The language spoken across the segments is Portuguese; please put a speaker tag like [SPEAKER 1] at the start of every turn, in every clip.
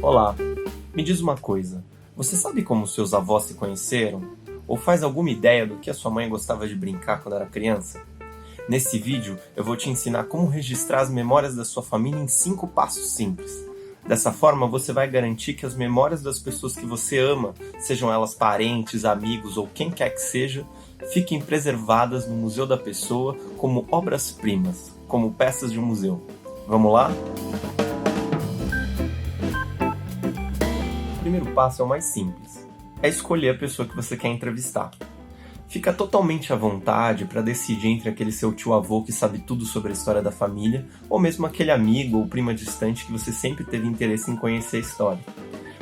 [SPEAKER 1] Olá, me diz uma coisa, você sabe como seus avós se conheceram? Ou faz alguma ideia do que a sua mãe gostava de brincar quando era criança? Nesse vídeo eu vou te ensinar como registrar as memórias da sua família em 5 passos simples. Dessa forma você vai garantir que as memórias das pessoas que você ama, sejam elas parentes, amigos ou quem quer que seja, fiquem preservadas no museu da pessoa como obras-primas, como peças de um museu. Vamos lá? O primeiro passo é o mais simples, é escolher a pessoa que você quer entrevistar. Fica totalmente à vontade para decidir entre aquele seu tio-avô que sabe tudo sobre a história da família, ou mesmo aquele amigo ou prima distante que você sempre teve interesse em conhecer a história.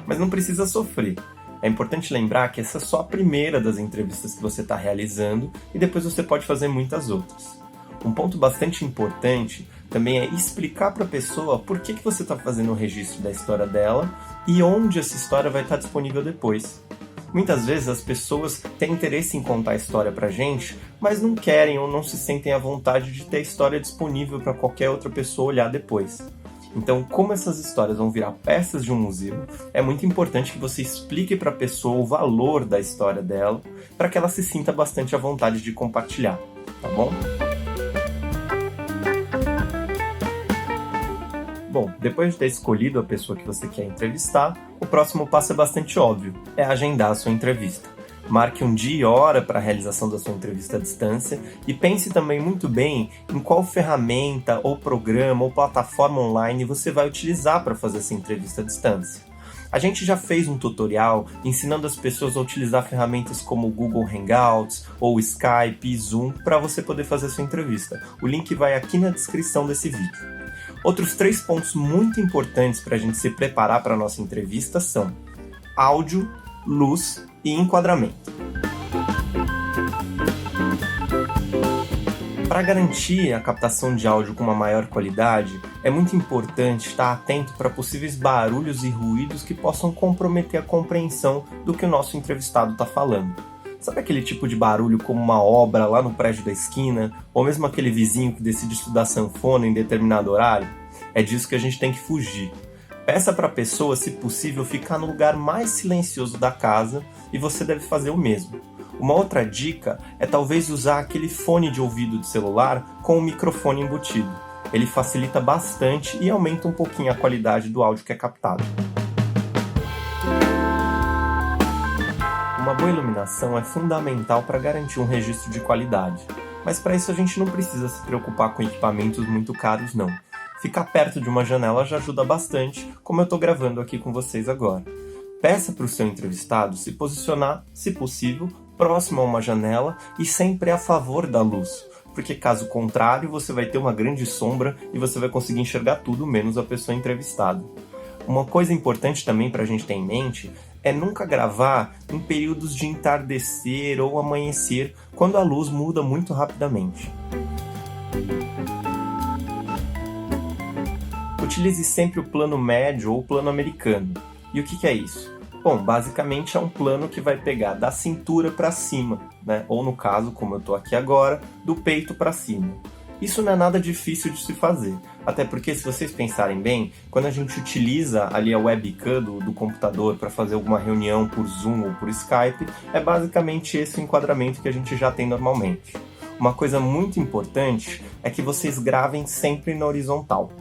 [SPEAKER 1] Mas não precisa sofrer. É importante lembrar que essa é só a primeira das entrevistas que você está realizando e depois você pode fazer muitas outras. Um ponto bastante importante também é explicar para a pessoa por que você está fazendo o registro da história dela e onde essa história vai estar disponível depois. Muitas vezes as pessoas têm interesse em contar a história pra gente, mas não querem ou não se sentem à vontade de ter a história disponível para qualquer outra pessoa olhar depois. Então, como essas histórias vão virar peças de um museu, é muito importante que você explique para a pessoa o valor da história dela, para que ela se sinta bastante à vontade de compartilhar, tá bom? Bom, depois de ter escolhido a pessoa que você quer entrevistar, o próximo passo é bastante óbvio, é agendar a sua entrevista. Marque um dia e hora para a realização da sua entrevista à distância e pense também muito bem em qual ferramenta, ou programa, ou plataforma online você vai utilizar para fazer essa entrevista à distância. A gente já fez um tutorial ensinando as pessoas a utilizar ferramentas como o Google Hangouts, ou Skype e Zoom para você poder fazer a sua entrevista. O link vai aqui na descrição desse vídeo. Outros 3 pontos muito importantes para a gente se preparar para a nossa entrevista são áudio, luz e enquadramento. Para garantir a captação de áudio com uma maior qualidade, é muito importante estar atento para possíveis barulhos e ruídos que possam comprometer a compreensão do que o nosso entrevistado está falando. Sabe aquele tipo de barulho como uma obra lá no prédio da esquina, ou mesmo aquele vizinho que decide estudar sanfona em determinado horário? É disso que a gente tem que fugir. Peça para a pessoa, se possível, ficar no lugar mais silencioso da casa e você deve fazer o mesmo. Uma outra dica é talvez usar aquele fone de ouvido de celular com o microfone embutido. Ele facilita bastante e aumenta um pouquinho a qualidade do áudio que é captado. Uma boa iluminação é fundamental para garantir um registro de qualidade, mas para isso a gente não precisa se preocupar com equipamentos muito caros não. Ficar perto de uma janela já ajuda bastante, como eu estou gravando aqui com vocês agora. Peça para o seu entrevistado se posicionar, se possível, próximo a uma janela e sempre a favor da luz, porque caso contrário você vai ter uma grande sombra e você vai conseguir enxergar tudo menos a pessoa entrevistada. Uma coisa importante também para a gente ter em mente é nunca gravar em períodos de entardecer ou amanhecer, quando a luz muda muito rapidamente. Utilize sempre o plano médio ou o plano americano. E o que é isso? Bom, basicamente é um plano que vai pegar da cintura para cima, né? Ou no caso, como eu estou aqui agora, do peito para cima. Isso não é nada difícil de se fazer, até porque se vocês pensarem bem, quando a gente utiliza ali a webcam do computador para fazer alguma reunião por Zoom ou por Skype, é basicamente esse o enquadramento que a gente já tem normalmente. Uma coisa muito importante é que vocês gravem sempre na horizontal.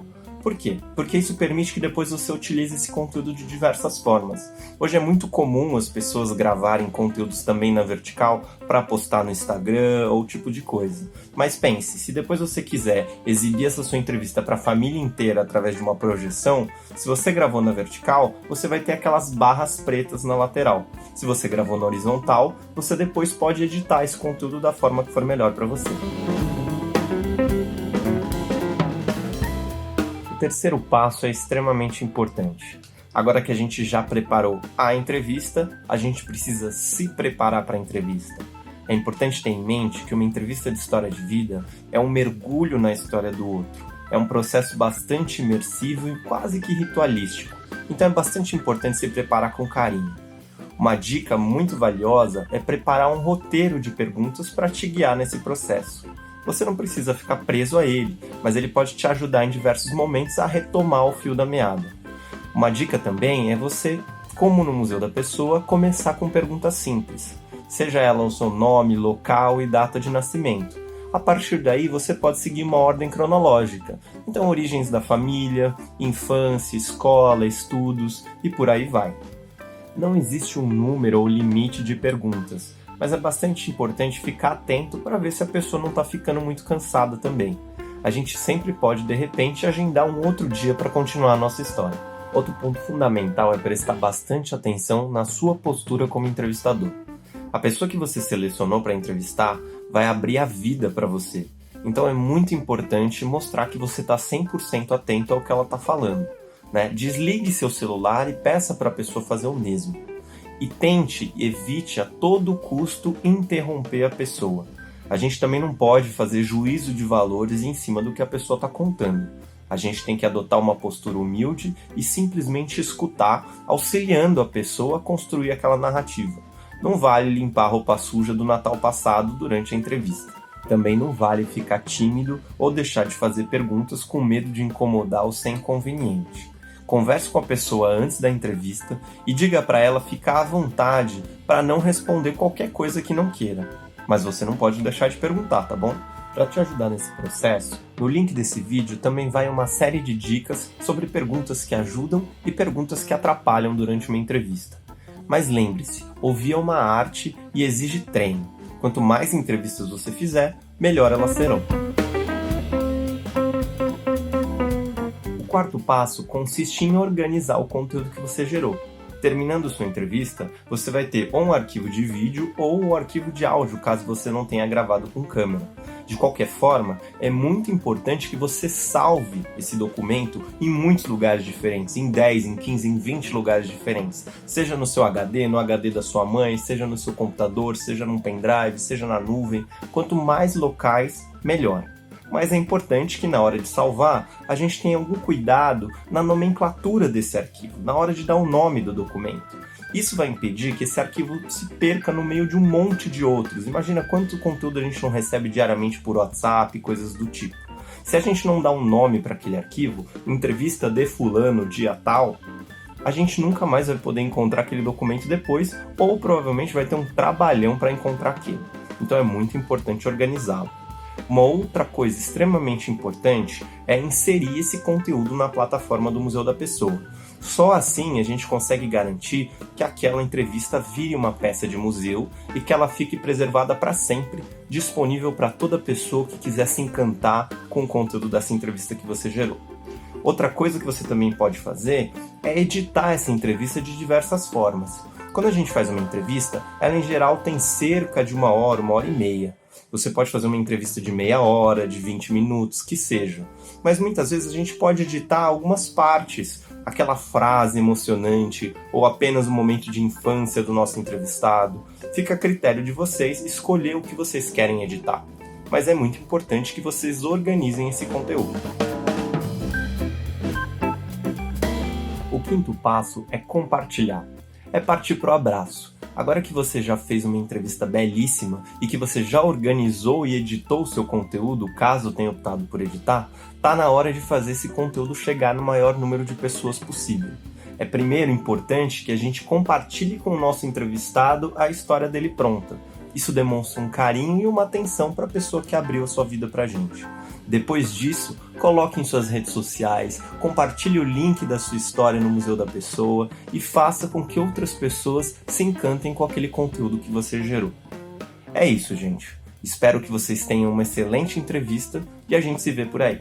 [SPEAKER 1] Por quê? Porque isso permite que depois você utilize esse conteúdo de diversas formas. Hoje é muito comum as pessoas gravarem conteúdos também na vertical para postar no Instagram ou tipo de coisa. Mas pense, se depois você quiser exibir essa sua entrevista para a família inteira através de uma projeção, se você gravou na vertical, você vai ter aquelas barras pretas na lateral. Se você gravou na horizontal, você depois pode editar esse conteúdo da forma que for melhor para você. O terceiro passo é extremamente importante. Agora que a gente já preparou a entrevista, a gente precisa se preparar para a entrevista. É importante ter em mente que uma entrevista de história de vida é um mergulho na história do outro. É um processo bastante imersivo e quase que ritualístico. Então é bastante importante se preparar com carinho. Uma dica muito valiosa é preparar um roteiro de perguntas para te guiar nesse processo. Você não precisa ficar preso a ele, mas ele pode te ajudar em diversos momentos a retomar o fio da meada. Uma dica também é você, como no Museu da Pessoa, começar com perguntas simples, seja ela o seu nome, local e data de nascimento. A partir daí você pode seguir uma ordem cronológica, então origens da família, infância, escola, estudos e por aí vai. Não existe um número ou limite de perguntas, mas é bastante importante ficar atento para ver se a pessoa não está ficando muito cansada também. A gente sempre pode, de repente, agendar um outro dia para continuar a nossa história. Outro ponto fundamental é prestar bastante atenção na sua postura como entrevistador. A pessoa que você selecionou para entrevistar vai abrir a vida para você. Então é muito importante mostrar que você está 100% atento ao que ela está falando. Desligue seu celular e peça para a pessoa fazer o mesmo. E evite a todo custo interromper a pessoa. A gente também não pode fazer juízo de valores em cima do que a pessoa está contando. A gente tem que adotar uma postura humilde e simplesmente escutar, auxiliando a pessoa a construir aquela narrativa. Não vale limpar a roupa suja do Natal passado durante a entrevista. Também não vale ficar tímido ou deixar de fazer perguntas com medo de incomodar ou ser inconveniente. Converse com a pessoa antes da entrevista e diga para ela ficar à vontade para não responder qualquer coisa que não queira. Mas você não pode deixar de perguntar, tá bom? Para te ajudar nesse processo, no link desse vídeo também vai uma série de dicas sobre perguntas que ajudam e perguntas que atrapalham durante uma entrevista. Mas lembre-se, ouvir é uma arte e exige treino. Quanto mais entrevistas você fizer, melhor elas serão. O quarto passo consiste em organizar o conteúdo que você gerou. Terminando sua entrevista, você vai ter ou um arquivo de vídeo ou um arquivo de áudio, caso você não tenha gravado com câmera. De qualquer forma, é muito importante que você salve esse documento em muitos lugares diferentes, em 10, em 15, em 20 lugares diferentes. Seja no seu HD, no HD da sua mãe, seja no seu computador, seja num pendrive, seja na nuvem. Quanto mais locais, melhor. Mas é importante que na hora de salvar, a gente tenha algum cuidado na nomenclatura desse arquivo, na hora de dar o nome do documento. Isso vai impedir que esse arquivo se perca no meio de um monte de outros. Imagina quanto conteúdo a gente não recebe diariamente por WhatsApp, coisas do tipo. Se a gente não dá um nome para aquele arquivo, entrevista de fulano, dia tal, a gente nunca mais vai poder encontrar aquele documento depois, ou provavelmente vai ter um trabalhão para encontrar aquilo. Então é muito importante organizá-lo. Uma outra coisa extremamente importante é inserir esse conteúdo na plataforma do Museu da Pessoa. Só assim a gente consegue garantir que aquela entrevista vire uma peça de museu e que ela fique preservada para sempre, disponível para toda pessoa que quiser se encantar com o conteúdo dessa entrevista que você gerou. Outra coisa que você também pode fazer é editar essa entrevista de diversas formas. Quando a gente faz uma entrevista, ela em geral tem cerca de 1 hora e meia. Você pode fazer uma entrevista de meia hora, de 20 minutos, que seja. Mas muitas vezes a gente pode editar algumas partes, aquela frase emocionante ou apenas um momento de infância do nosso entrevistado. Fica a critério de vocês escolher o que vocês querem editar. Mas é muito importante que vocês organizem esse conteúdo. O quinto passo é compartilhar. É partir pro abraço. Agora que você já fez uma entrevista belíssima e que você já organizou e editou o seu conteúdo, caso tenha optado por editar, tá na hora de fazer esse conteúdo chegar no maior número de pessoas possível. É primeiro importante que a gente compartilhe com o nosso entrevistado a história dele pronta. Isso demonstra um carinho e uma atenção para a pessoa que abriu a sua vida pra gente. Depois disso, coloque em suas redes sociais, compartilhe o link da sua história no Museu da Pessoa e faça com que outras pessoas se encantem com aquele conteúdo que você gerou. É isso, gente. Espero que vocês tenham uma excelente entrevista e a gente se vê por aí.